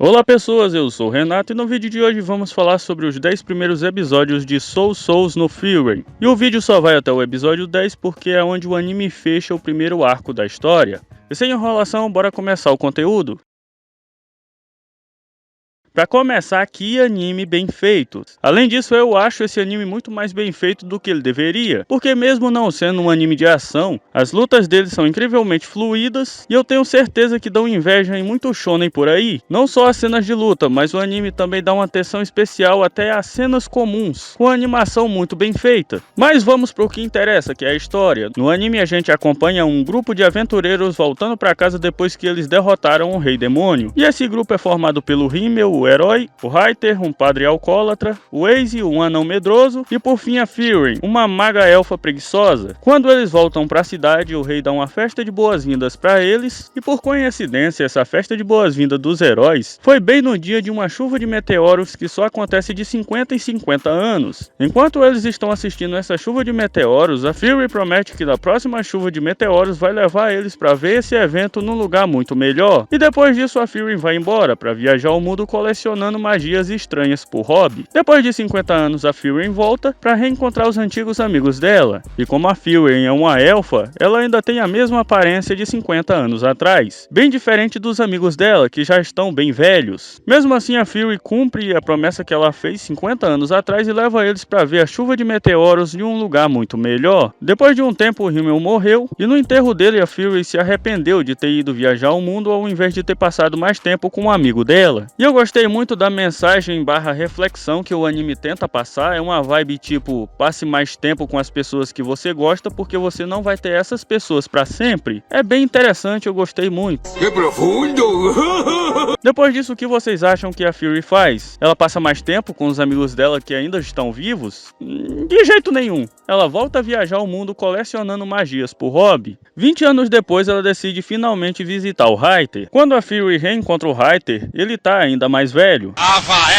Olá pessoas, eu sou o Renato e no vídeo de hoje vamos falar sobre os 10 primeiros episódios de Soul Souls no Frieren. E o vídeo só vai até o episódio 10 porque é onde o anime fecha o primeiro arco da história. E sem enrolação, bora começar o conteúdo? Pra começar, que anime bem feito. Além disso, eu acho esse anime muito mais bem feito do que ele deveria, porque mesmo não sendo um anime de ação, as lutas dele são incrivelmente fluídas e eu tenho certeza que dão inveja em muito shonen por aí. Não só as cenas de luta, mas o anime também dá uma atenção especial até às cenas comuns, com a animação muito bem feita. Mas vamos pro que interessa, que é a história. No anime a gente acompanha um grupo de aventureiros voltando pra casa depois que eles derrotaram o Rei Demônio. E esse grupo é formado pelo Himmel, o herói, o Reiter, um padre alcoólatra, o Waze, um anão medroso e por fim a Frieren, uma maga elfa preguiçosa. Quando eles voltam para a cidade, o rei dá uma festa de boas-vindas para eles e por coincidência essa festa de boas-vindas dos heróis foi bem no dia de uma chuva de meteoros que só acontece de 50 em 50 anos. Enquanto eles estão assistindo essa chuva de meteoros, a Frieren promete que da próxima chuva de meteoros vai levar eles para ver esse evento num lugar muito melhor. E depois disso a Frieren vai embora para viajar ao mundo colecionando magias estranhas por hobby. Depois de 50 anos, a Frieren volta para reencontrar os antigos amigos dela. E como a Frieren é uma elfa, ela ainda tem a mesma aparência de 50 anos atrás, bem diferente dos amigos dela, que já estão bem velhos. Mesmo assim, a Frieren cumpre a promessa que ela fez 50 anos atrás e leva eles para ver a chuva de meteoros em um lugar muito melhor. Depois de um tempo, o Himmel morreu e no enterro dele, a Frieren se arrependeu de ter ido viajar ao mundo ao invés de ter passado mais tempo com um amigo dela. E eu gostei muito da mensagem / reflexão que o anime tenta passar. É uma vibe tipo, passe mais tempo com as pessoas que você gosta porque você não vai ter essas pessoas pra sempre. É bem interessante, eu gostei muito. Que profundo! Depois disso, o que vocês acham que a Frieren faz? Ela passa mais tempo com os amigos dela que ainda estão vivos? De jeito nenhum. Ela volta a viajar o mundo colecionando magias por hobby. 20 anos depois, ela decide finalmente visitar o Reiter. Quando a Frieren reencontra o Reiter, ele tá ainda mais velho.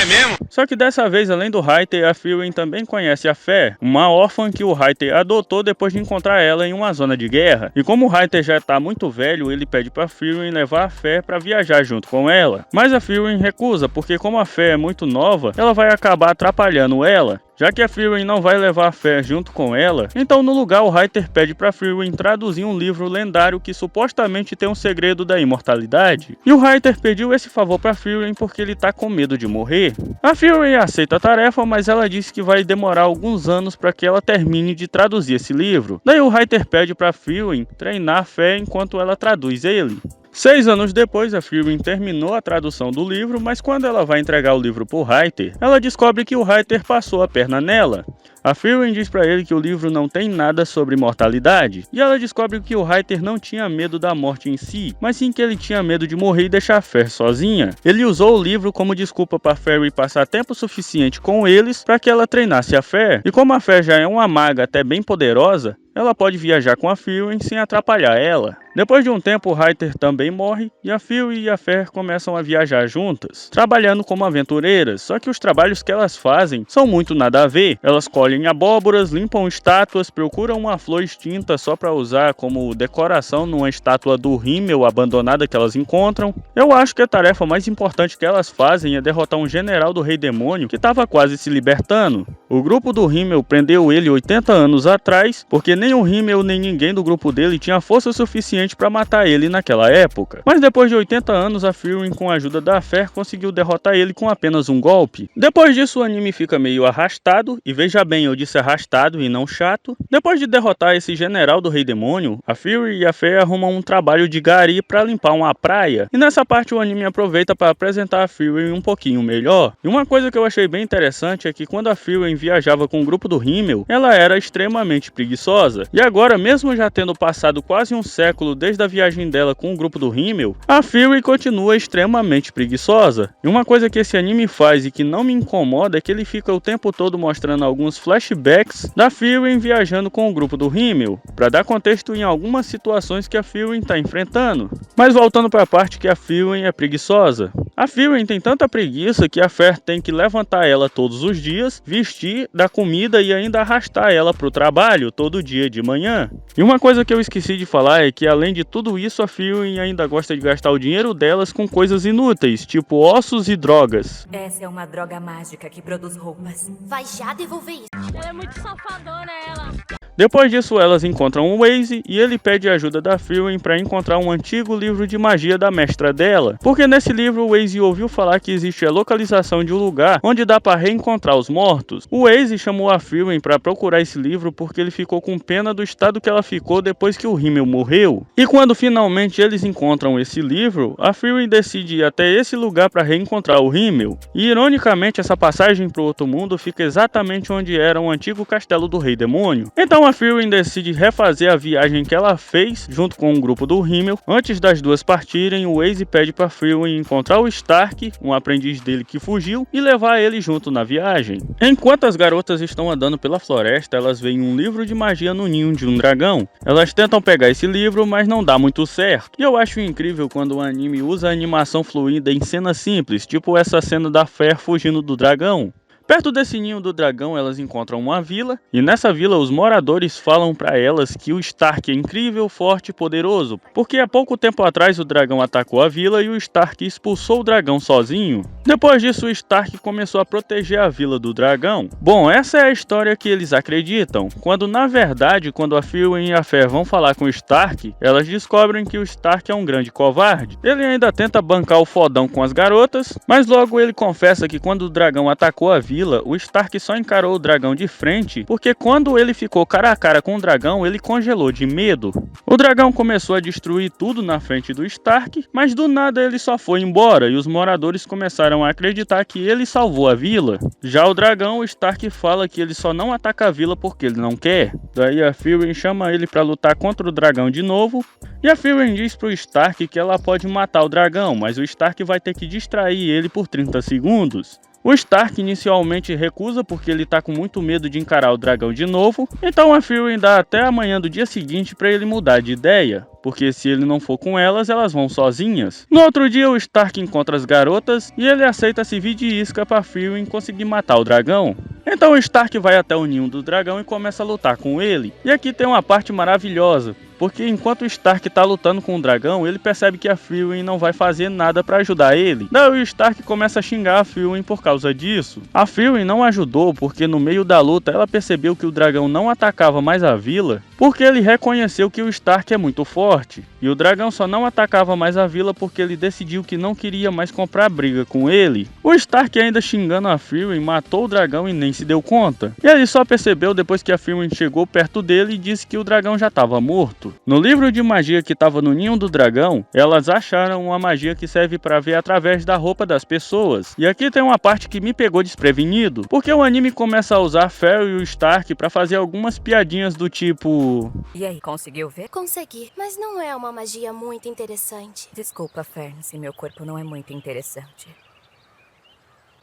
É mesmo? Só que dessa vez, além do Reiter, a Frieren também conhece a Fé, uma órfã que o Reiter adotou depois de encontrar ela em uma zona de guerra. E como o Reiter já tá muito velho, ele pede pra Frieren levar a Fé pra viajar junto com ela. Mas a Frieren recusa, porque como a Fé é muito nova, ela vai acabar atrapalhando ela. Já que a Frieren não vai levar a Fé junto com ela, então no lugar o Reiter pede pra Frieren traduzir um livro lendário que supostamente tem um segredo da imortalidade. E o Reiter pediu esse favor pra Frieren porque ele tá com medo de morrer. A Frieren aceita a tarefa, mas ela disse que vai demorar alguns anos para que ela termine de traduzir esse livro. Daí o Reiter pede pra Frieren treinar a Fé enquanto ela traduz ele. 6 anos depois, a Frieren terminou a tradução do livro, mas quando ela vai entregar o livro pro Reiter, ela descobre que o Reiter passou a perna nela. A Frieren diz pra ele que o livro não tem nada sobre mortalidade, e ela descobre que o Reiter não tinha medo da morte em si, mas sim que ele tinha medo de morrer e deixar a Fé sozinha. Ele usou o livro como desculpa pra Frieren passar tempo suficiente com eles para que ela treinasse a Fé, e como a Fé já é uma maga até bem poderosa, ela pode viajar com a Frieren sem atrapalhar ela. Depois de um tempo, o Reiter também morre e a Frieren e a Fé começam a viajar juntas, trabalhando como aventureiras, só que os trabalhos que elas fazem são muito nada a ver. Elas colhem abóboras, limpam estátuas, procuram uma flor extinta só para usar como decoração numa estátua do Himmel abandonada que elas encontram. Eu acho que a tarefa mais importante que elas fazem é derrotar um general do Rei Demônio que estava quase se libertando. O grupo do Himmel prendeu ele 80 anos atrás, porque nem o Himmel nem ninguém do grupo dele tinha força suficiente para matar ele naquela época. Mas depois de 80 anos, a Frieren, com a ajuda da Fé, conseguiu derrotar ele com apenas um golpe. Depois disso, o anime fica meio arrastado, e veja bem, eu disse arrastado e não chato. Depois de derrotar esse general do Rei Demônio, a Frieren e a Fé arrumam um trabalho de gari para limpar uma praia. E nessa parte o anime aproveita para apresentar a Frieren um pouquinho melhor. E uma coisa que eu achei bem interessante é que quando a Frieren viajava com o grupo do Himmel, ela era extremamente preguiçosa. E agora, mesmo já tendo passado quase um século desde a viagem dela com o grupo do Himmel, a Frieren continua extremamente preguiçosa. E uma coisa que esse anime faz e que não me incomoda é que ele fica o tempo todo mostrando alguns flashbacks da Frieren viajando com o grupo do Himmel, para dar contexto em algumas situações que a Frieren está enfrentando. Mas voltando para a parte que a Frieren é preguiçosa. A Frieren tem tanta preguiça que a Fer tem que levantar ela todos os dias, vestir, dar comida e ainda arrastar ela para o trabalho todo dia de manhã. E uma coisa que eu esqueci de falar é que além além de tudo isso, a Fury ainda gosta de gastar o dinheiro delas com coisas inúteis, tipo ossos e drogas. Essa é uma droga mágica que produz roupas. Vai já devolver isso. Ela é muito safadona, ela. Depois disso, elas encontram o Waze e ele pede ajuda da Fury para encontrar um antigo livro de magia da mestra dela, porque nesse livro o Waze ouviu falar que existe a localização de um lugar onde dá para reencontrar os mortos. O Waze chamou a Fury para procurar esse livro porque ele ficou com pena do estado que ela ficou depois que o Himmel morreu. E quando finalmente eles encontram esse livro, a Fury decide ir até esse lugar para reencontrar o Himmel. E ironicamente, essa passagem para o outro mundo fica exatamente onde era o antigo castelo do Rei Demônio. Então a Fury decide refazer a viagem que ela fez junto com o grupo do Himmel. Antes das duas partirem, o Waze pede para Fury encontrar o Stark, um aprendiz dele que fugiu, e levar ele junto na viagem. Enquanto as garotas estão andando pela floresta, elas veem um livro de magia no ninho de um dragão. Elas tentam pegar esse livro, mas não dá muito certo. E eu acho incrível quando o anime usa a animação fluida em cenas simples, tipo essa cena da Fer fugindo do dragão. Perto desse ninho do dragão, elas encontram uma vila, e nessa vila os moradores falam para elas que o Stark é incrível, forte e poderoso, porque há pouco tempo atrás o dragão atacou a vila e o Stark expulsou o dragão sozinho. Depois disso, o Stark começou a proteger a vila do dragão. Bom, essa é a história que eles acreditam, quando na verdade, quando a Fury e a Fer vão falar com o Stark, elas descobrem que o Stark é um grande covarde. Ele ainda tenta bancar o fodão com as garotas, mas logo ele confessa que quando o dragão atacou a vila, o Stark só encarou o dragão de frente, porque quando ele ficou cara a cara com o dragão, ele congelou de medo. O dragão começou a destruir tudo na frente do Stark, mas do nada ele só foi embora e os moradores começaram a acreditar que ele salvou a vila. Já o dragão, o Stark fala que ele só não ataca a vila porque ele não quer. Daí a Fury chama ele para lutar contra o dragão de novo, e a Fury diz pro Stark que ela pode matar o dragão, mas o Stark vai ter que distrair ele por 30 segundos. O Stark inicialmente recusa porque ele tá com muito medo de encarar o dragão de novo, então a Fury dá até amanhã do dia seguinte para ele mudar de ideia, porque se ele não for com elas, elas vão sozinhas. No outro dia o Stark encontra as garotas e ele aceita servir de isca para Fury conseguir matar o dragão. Então o Stark vai até o ninho do dragão e começa a lutar com ele. E aqui tem uma parte maravilhosa, porque enquanto o Stark tá lutando com o dragão, ele percebe que a Fury não vai fazer nada para ajudar ele. Daí o Stark começa a xingar a Fury por causa disso. A Fury não ajudou porque no meio da luta ela percebeu que o dragão não atacava mais a vila, porque ele reconheceu que o Stark é muito forte. E o dragão só não atacava mais a vila porque ele decidiu que não queria mais comprar briga com ele. O Stark, ainda xingando a Fury, matou o dragão e nem se deu conta. E ele só percebeu depois que a Fury chegou perto dele e disse que o dragão já estava morto. No livro de magia que estava no ninho do dragão, elas acharam uma magia que serve para ver através da roupa das pessoas. E aqui tem uma parte que me pegou desprevenido, porque o anime começa a usar Fer e o Stark para fazer algumas piadinhas do tipo... E aí, conseguiu ver? Consegui, mas não é uma magia muito interessante. Desculpa, Fern, se meu corpo não é muito interessante.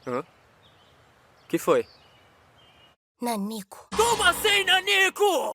Hã? Que foi? Nanico. Como assim, Nanico?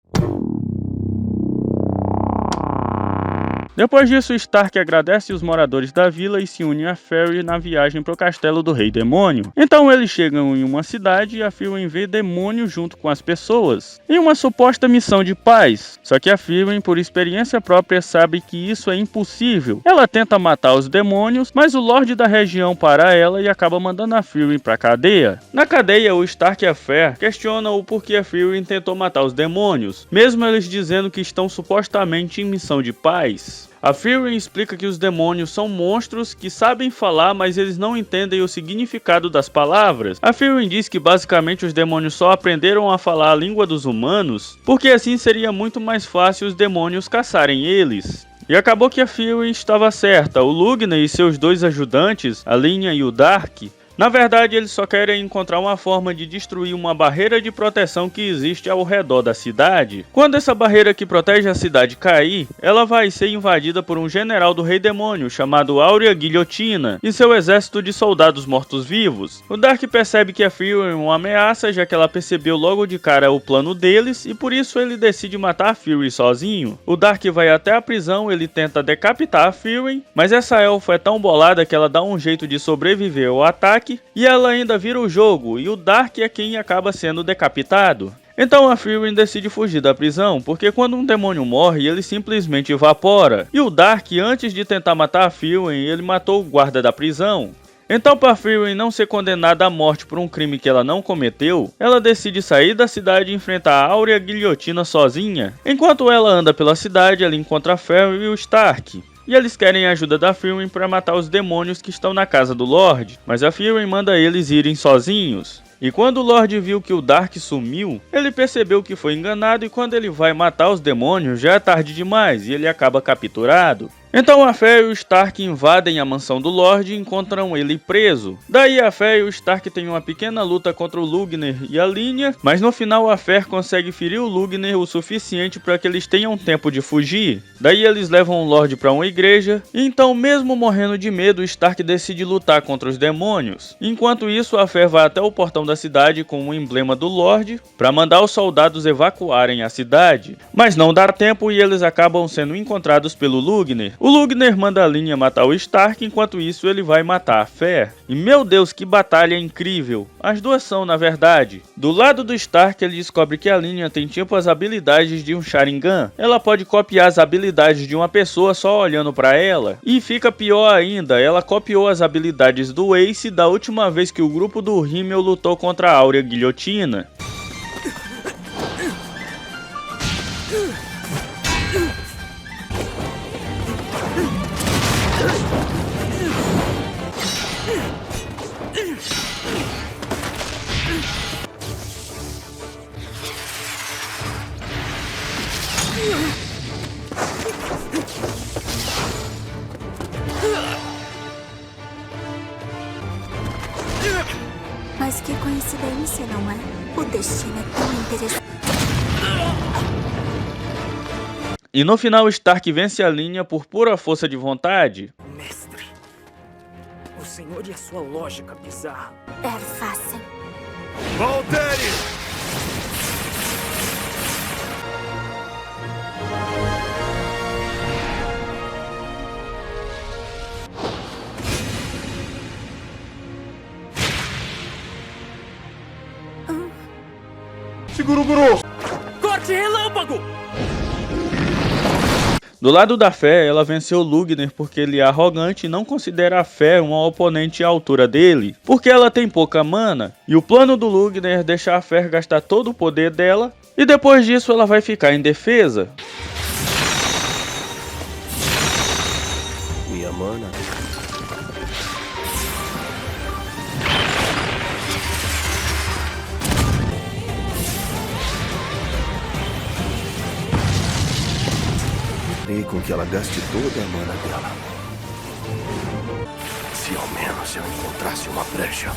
Depois disso, Stark agradece os moradores da vila e se une a Fury na viagem para o castelo do Rei Demônio. Então eles chegam em uma cidade e a Fury vê demônio junto com as pessoas, em uma suposta missão de paz. Só que a Fury, por experiência própria, sabe que isso é impossível. Ela tenta matar os demônios, mas o Lorde da região para ela e acaba mandando a Fury para a cadeia. Na cadeia, o Stark e a Fer questionam o porquê a Fury tentou matar os demônios, mesmo eles dizendo que estão supostamente em missão de paz. A Fury explica que os demônios são monstros que sabem falar, mas eles não entendem o significado das palavras. A Fury diz que basicamente os demônios só aprenderam a falar a língua dos humanos, porque assim seria muito mais fácil os demônios caçarem eles. E acabou que a Fury estava certa. O Lugna e seus dois ajudantes, a Linha e o Dark, na verdade, eles só querem encontrar uma forma de destruir uma barreira de proteção que existe ao redor da cidade. Quando essa barreira que protege a cidade cair, ela vai ser invadida por um general do Rei Demônio chamado Áurea Guilhotina e seu exército de soldados mortos-vivos. O Dark percebe que a Fury é uma ameaça, já que ela percebeu logo de cara o plano deles e por isso ele decide matar a Fury sozinho. O Dark vai até a prisão, ele tenta decapitar a Fury, mas essa elfa é tão bolada que ela dá um jeito de sobreviver ao ataque e ela ainda vira o jogo, e o Dark é quem acaba sendo decapitado. Então a Fury decide fugir da prisão, porque quando um demônio morre, ele simplesmente evapora. E o Dark, antes de tentar matar a Fury, ele matou o guarda da prisão. Então, para Fury não ser condenada à morte por um crime que ela não cometeu, ela decide sair da cidade e enfrentar a Áurea Guilhotina sozinha. Enquanto ela anda pela cidade, ela encontra a Fury e o Stark. E eles querem a ajuda da Fury para matar os demônios que estão na casa do Lorde, mas a Fury manda eles irem sozinhos. E quando o Lorde viu que o Dark sumiu, ele percebeu que foi enganado e quando ele vai matar os demônios já é tarde demais e ele acaba capturado. Então a Fé e o Stark invadem a mansão do Lorde e encontram ele preso. Daí a Fé e o Stark têm uma pequena luta contra o Lugner e a Linha, mas no final a Fé consegue ferir o Lugner o suficiente para que eles tenham tempo de fugir. Daí eles levam o Lorde para uma igreja, e então mesmo morrendo de medo, o Stark decide lutar contra os demônios. Enquanto isso, a Fé vai até o portão da cidade com o emblema do Lorde para mandar os soldados evacuarem a cidade. Mas não dá tempo e eles acabam sendo encontrados pelo Lugner. O Lugner manda a Linha matar o Stark, enquanto isso ele vai matar a Fé. E meu Deus, que batalha incrível! As duas são, na verdade. Do lado do Stark, ele descobre que a Linha tem tipo as habilidades de um Sharingan. Ela pode copiar as habilidades de uma pessoa só olhando para ela. E fica pior ainda, ela copiou as habilidades do Ace da última vez que o grupo do Rimmel lutou contra a Áurea Guilhotina. Mas que coincidência, não é? O destino é tão interessante. E no final Stark vence a Linha por pura força de vontade. Mestre, o senhor e a sua lógica bizarra. É fácil. Valtteri! Segura o grosso! Corte relâmpago! Do lado da Fé, ela venceu Lugner porque ele é arrogante e não considera a Fé uma oponente à altura dele, porque ela tem pouca mana, e o plano do Lugner é deixar a Fé gastar todo o poder dela, e depois disso ela vai ficar indefesa. Minha mana. E com que ela gaste toda a mana dela. Se ao menos eu encontrasse uma brecha.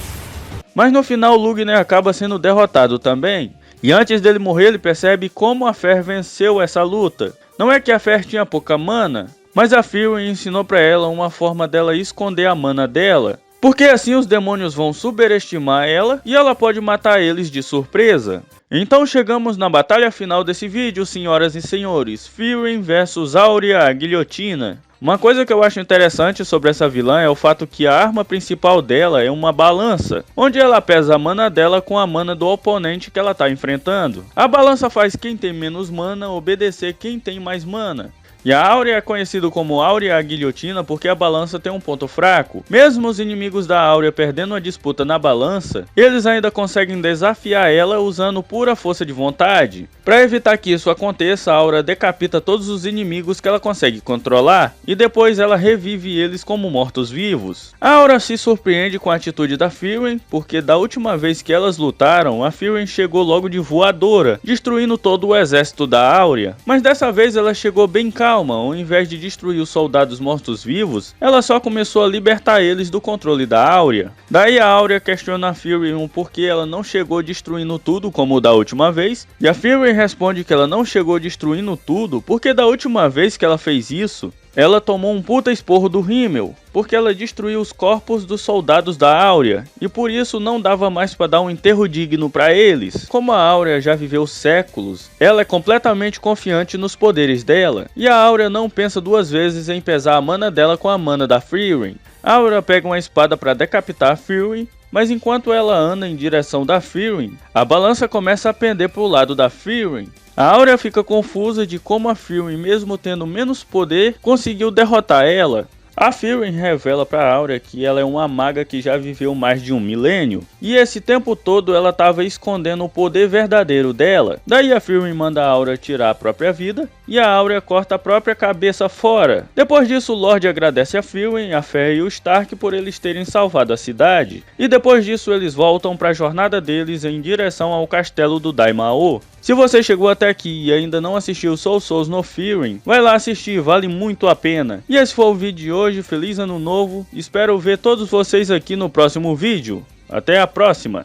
Mas no final Lugner acaba sendo derrotado também. E antes dele morrer ele percebe como a Fer venceu essa luta. Não é que a Fer tinha pouca mana, mas a Fury ensinou pra ela uma forma dela esconder a mana dela. Porque assim os demônios vão superestimar ela e ela pode matar eles de surpresa. Então chegamos na batalha final desse vídeo, senhoras e senhores. Fury vs Áurea Guilhotina. Uma coisa que eu acho interessante sobre essa vilã é o fato que a arma principal dela é uma balança, onde ela pesa a mana dela com a mana do oponente que ela está enfrentando. A balança faz quem tem menos mana obedecer quem tem mais mana. E a Áurea é conhecido como Áurea Guilhotina porque a balança tem um ponto fraco. Mesmo os inimigos da Áurea perdendo a disputa na balança, eles ainda conseguem desafiar ela usando pura força de vontade. Para evitar que isso aconteça, a Áurea decapita todos os inimigos que ela consegue controlar e depois ela revive eles como mortos-vivos. A Áurea se surpreende com a atitude da Fury, porque da última vez que elas lutaram, a Fury chegou logo de voadora, destruindo todo o exército da Áurea. Mas dessa vez ela chegou bem calma. Ao invés de destruir os soldados mortos-vivos, ela só começou a libertar eles do controle da Áurea. Daí a Áurea questiona a Fury porquê ela não chegou destruindo tudo como da última vez, e a Fury responde que ela não chegou destruindo tudo porque da última vez que ela fez isso, ela tomou um puta esporro do Rimmel, porque ela destruiu os corpos dos soldados da Áurea, e por isso não dava mais para dar um enterro digno para eles. Como a Áurea já viveu séculos, ela é completamente confiante nos poderes dela, e a Áurea não pensa duas vezes em pesar a mana dela com a mana da Fury. Aura pega uma espada para decapitar a Fury, mas enquanto ela anda em direção da Fury, a balança começa a pender para o lado da Fury. A Aura fica confusa de como a Fury, mesmo tendo menos poder, conseguiu derrotar ela. A Fury revela para Aura que ela é uma maga que já viveu mais de 1 milênio, e esse tempo todo ela estava escondendo o poder verdadeiro dela. Daí a Fury manda a Aura tirar a própria vida, e a Aura corta a própria cabeça fora. Depois disso, o Lorde agradece a Fury, a Fer e o Stark por eles terem salvado a cidade, e depois disso eles voltam para a jornada deles em direção ao castelo do Daimao. Se você chegou até aqui e ainda não assistiu Soul Souls no Frieren, vai lá assistir, vale muito a pena. E esse foi o vídeo de hoje, feliz ano novo, espero ver todos vocês aqui no próximo vídeo. Até a próxima!